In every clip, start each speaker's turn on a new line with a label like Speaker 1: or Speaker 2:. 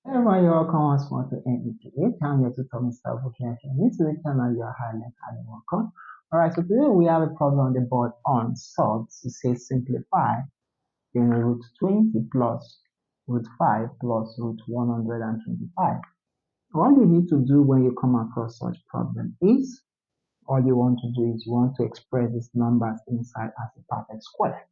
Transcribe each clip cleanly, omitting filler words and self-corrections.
Speaker 1: Everyone, you're welcome once more to NEPH. I'm your tutor, Mr. Buki. If you're new to the channel, you're highly welcome. Alright, so today we have a problem on the board on SURDS. It says simplify in root 20 plus root 5 plus root 125. What you need to do when you come across such problem is, all you want to do is you want to express these numbers inside as a perfect square.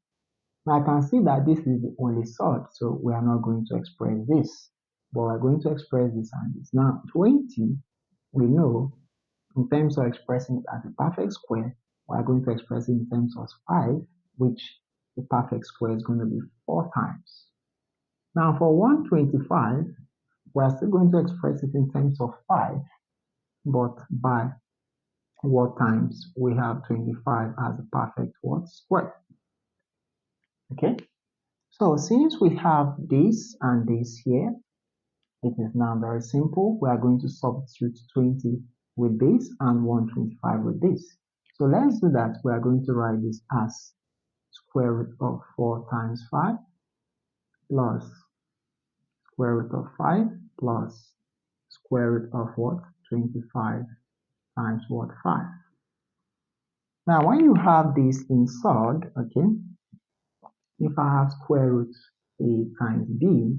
Speaker 1: Now I can see that this is the only sort, so we are not going to express this, but we're going to express this and this. Now 20, we know in terms of expressing it as a perfect square, we're going to express it in terms of 5, which the perfect square is going to be 4 times. Now for 125, we're still going to express it in terms of 5, but by what times? We have 25 as a perfect what? Square. Okay? So since we have this and this here, it is now very simple. We are going to substitute 20 with this and 125 with this. So let's do that. We are going to write this as square root of 4 times 5 plus square root of 5 plus square root of what? 25 times what? 5. Now when you have this in SURD, okay, if I have square root A times B,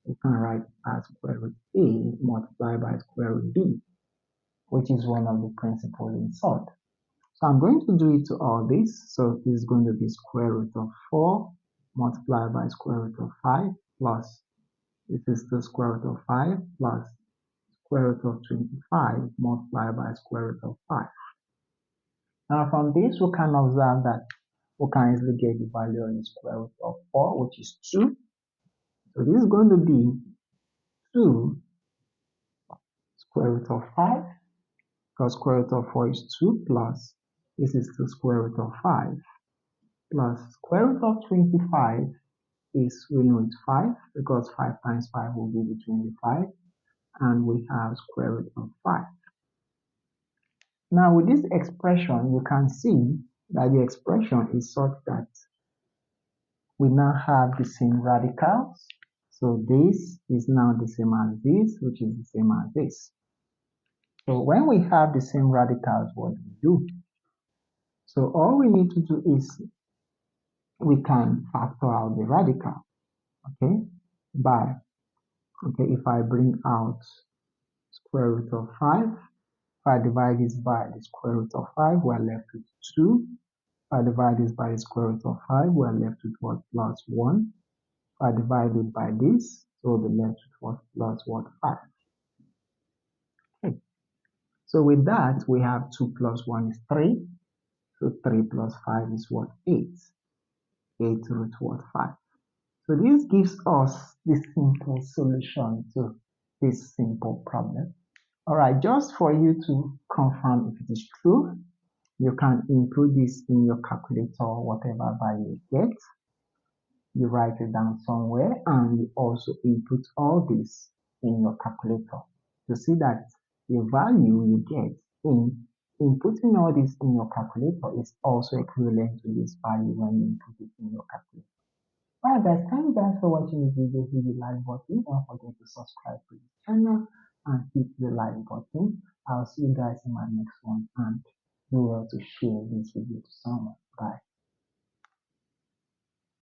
Speaker 1: you can write as square root A multiplied by square root B, which is one of the principles in SURD. So I'm going to do it to all this. So this is going to be square root of 4 multiplied by square root of 5 plus this is the square root of 5 plus square root of 25 multiplied by square root of 5. Now from this we can observe that we can easily get the value of the square root of 4, which is 2. So this is going to be 2 square root of 5, because square root of 4 is 2 plus this is the square root of 5 plus square root of 25 is, we know it's 5 because 5 times 5 will be the 25, and we have square root of 5. Now with this expression, you can see that the expression is such that we now have the same radicals. So this is now the same as this, which is the same as this. So when we have the same radicals, what do we do? So all we need to do is we can factor out the radical, okay, by, okay, if I bring out square root of 5, if I divide this by the square root of 5, we're left with 2. If I divide this by the square root of 5, we're left with what? Plus 1. If I divide it by this, so we'll be left with what? Plus what? 5. Okay. So with that, we have 2 plus 1 is 3. So 3 plus 5 is what? 8. 8 root what? 5. So this gives us the simple solution to this simple problem. Alright, just for you to confirm if it is true, you can input this in your calculator, whatever value you get. You write it down somewhere and you also input all this in your calculator to see that the value you get in inputting all this in your calculator is also equivalent to this value when you input it in your calculator. Alright guys, thank you guys for watching this video. Hit the like button. Don't forget to subscribe to the channel and hit the like button. I'll see you guys in my next one, and do well to share this video to someone. Bye.